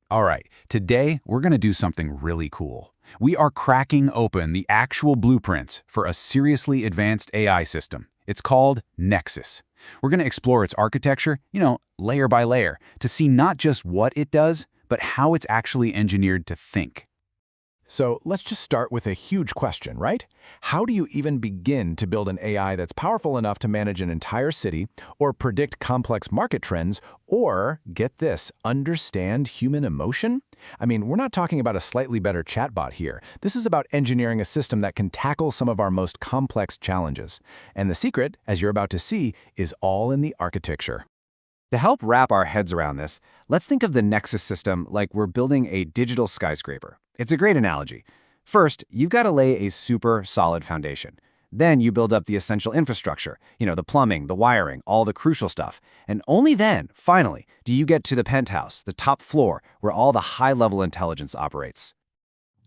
All right, today we're going to do something really cool. We are cracking open the actual blueprints for a seriously advanced AI system. It's called Nexus. We're going to explore its architecture, layer by layer, to see not just what it does, but how it's actually engineered to think. So let's just start with a huge question, right? How do you even begin to build an AI that's powerful enough to manage an entire city, or predict complex market trends, or, get this, understand human emotion? I mean, we're not talking about a slightly better chatbot here. This is about engineering a system that can tackle some of our most complex challenges. And the secret, as you're about to see, is all in the architecture. To help wrap our heads around this, let's think of the Nexus system like we're building a digital skyscraper. It's a great analogy. First, you've got to lay a super solid foundation. Then you build up the essential infrastructure, the plumbing, the wiring, all the crucial stuff. And only then, finally, do you get to the penthouse, the top floor, where all the high-level intelligence operates.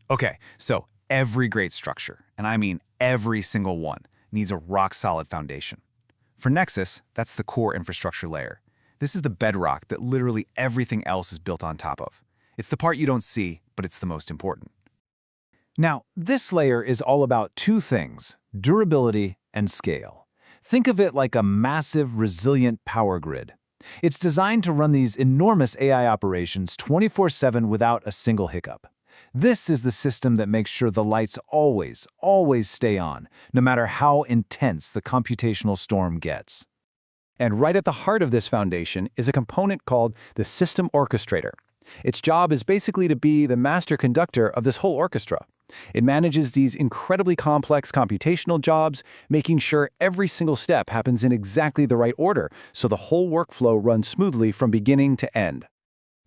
Okay, so every great structure, and I mean every single one, needs a rock-solid foundation. For Nexus, that's the core infrastructure layer. This is the bedrock that literally everything else is built on top of. It's the part you don't see, but it's the most important. Now, this layer is all about two things: durability and scale. Think of it like a massive, resilient power grid. It's designed to run these enormous AI operations 24/7 without a single hiccup. This is the system that makes sure the lights always stay on, no matter how intense the computational storm gets. And right at the heart of this foundation is a component called the System Orchestrator. Its job is basically to be the master conductor of this whole orchestra. It manages these incredibly complex computational jobs, making sure every single step happens in exactly the right order, so the whole workflow runs smoothly from beginning to end.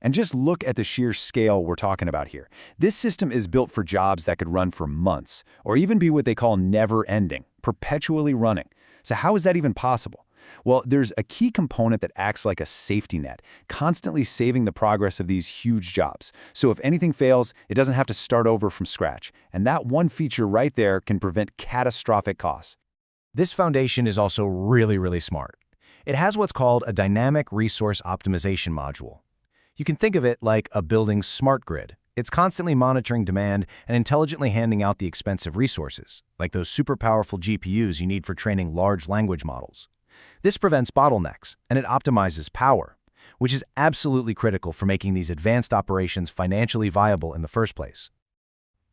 And just look at the sheer scale we're talking about here. This system is built for jobs that could run for months, or even be what they call never-ending, perpetually running. So how is that even possible? Well, there's a key component that acts like a safety net, constantly saving the progress of these huge jobs. So if anything fails, it doesn't have to start over from scratch. And that one feature right there can prevent catastrophic costs. This foundation is also really smart. It has what's called a dynamic resource optimization module. You can think of it like a building's smart grid. It's constantly monitoring demand and intelligently handing out the expensive resources, like those super powerful GPUs you need for training large language models. This prevents bottlenecks, and it optimizes power, which is absolutely critical for making these advanced operations financially viable in the first place.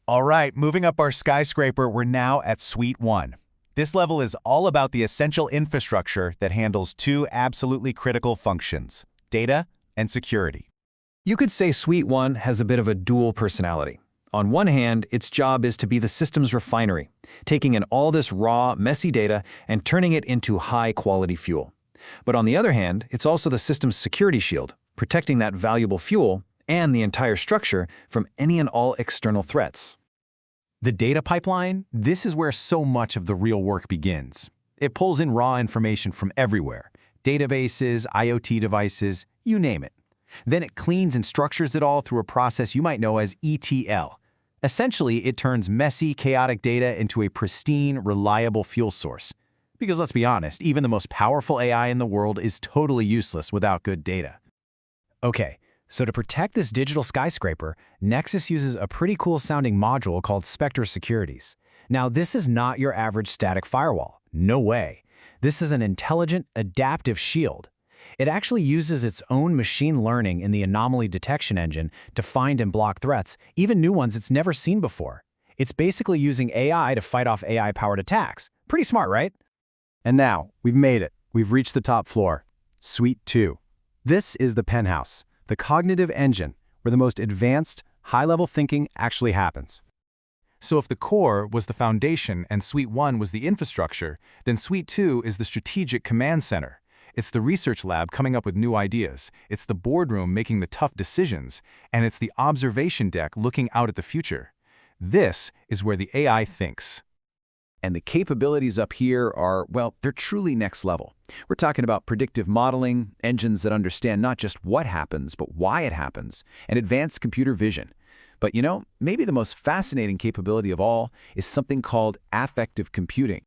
All right, moving up our skyscraper, we're now at Suite 1. This level is all about the essential infrastructure that handles two absolutely critical functions: data and security. You could say Suite 1 has a bit of a dual personality. On one hand, its job is to be the system's refinery, taking in all this raw, messy data and turning it into high-quality fuel. But on the other hand, it's also the system's security shield, protecting that valuable fuel and the entire structure from any and all external threats. The data pipeline, this is where so much of the real work begins. It pulls in raw information from everywhere: databases, IoT devices, you name it. Then it cleans and structures it all through a process you might know as ETL. Essentially, it turns messy, chaotic data into a pristine, reliable fuel source. Because let's be honest, even the most powerful AI in the world is totally useless without good data. Okay, so to protect this digital skyscraper, Nexus uses a pretty cool-sounding module called Spectre Securities. Now, this is not your average static firewall. No way. This is an intelligent, adaptive shield. It actually uses its own machine learning in the anomaly detection engine to find and block threats, even new ones it's never seen before. It's basically using AI to fight off AI-powered attacks. Pretty smart, right? And now, we've made it. We've reached the top floor, Suite 2. This is the penthouse, the cognitive engine, where the most advanced, high-level thinking actually happens. So if the core was the foundation and Suite 1 was the infrastructure, then Suite 2 is the strategic command center. It's the research lab coming up with new ideas, it's the boardroom making the tough decisions, and it's the observation deck looking out at the future. This is where the AI thinks. And the capabilities up here are, well, they're truly next level. We're talking about predictive modeling, engines that understand not just what happens, but why it happens, and advanced computer vision. But maybe the most fascinating capability of all is something called affective computing.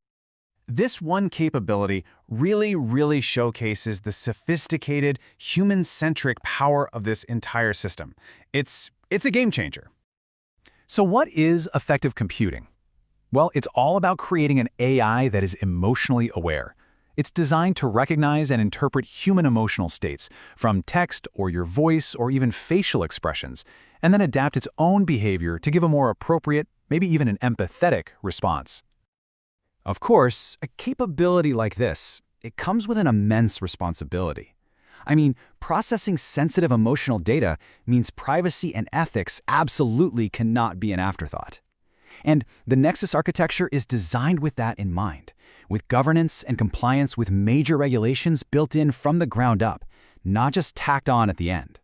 This one capability really showcases the sophisticated, human-centric power of this entire system. It's a game changer. So what is effective computing? Well, it's all about creating an AI that is emotionally aware. It's designed to recognize and interpret human emotional states, from text or your voice or even facial expressions, and then adapt its own behavior to give a more appropriate, maybe even an empathetic response. Of course, a capability like this, it comes with an immense responsibility. I mean, processing sensitive emotional data means privacy and ethics absolutely cannot be an afterthought. And the Nexus architecture is designed with that in mind, with governance and compliance with major regulations built in from the ground up, not just tacked on at the end.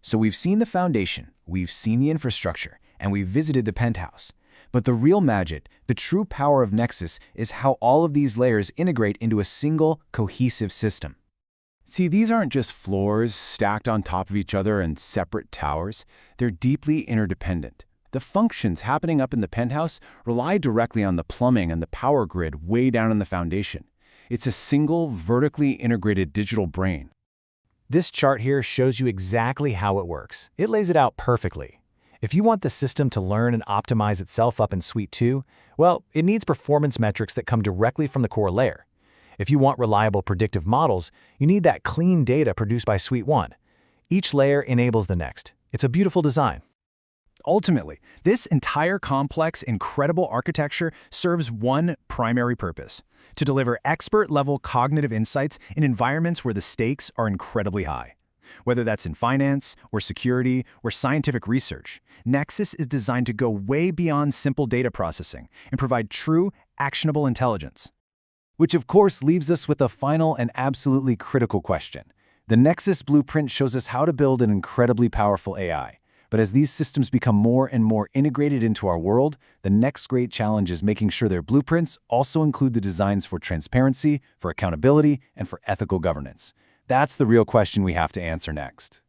So we've seen the foundation, we've seen the infrastructure, and we've visited the penthouse. But the real magic, the true power of Nexus, is how all of these layers integrate into a single, cohesive system. See, these aren't just floors stacked on top of each other and separate towers. They're deeply interdependent. The functions happening up in the penthouse rely directly on the plumbing and the power grid way down in the foundation. It's a single, vertically integrated digital brain. This chart here shows you exactly how it works. It lays it out perfectly. If you want the system to learn and optimize itself up in Suite 2, well, it needs performance metrics that come directly from the core layer. If you want reliable predictive models, you need that clean data produced by Suite 1. Each layer enables the next. It's a beautiful design. Ultimately, this entire complex, incredible architecture serves one primary purpose: to deliver expert-level cognitive insights in environments where the stakes are incredibly high. Whether that's in finance, or security, or scientific research, Nexus is designed to go way beyond simple data processing and provide true, actionable intelligence. Which of course leaves us with a final and absolutely critical question. The Nexus blueprint shows us how to build an incredibly powerful AI. But as these systems become more and more integrated into our world, the next great challenge is making sure their blueprints also include the designs for transparency, for accountability, and for ethical governance. That's the real question we have to answer next.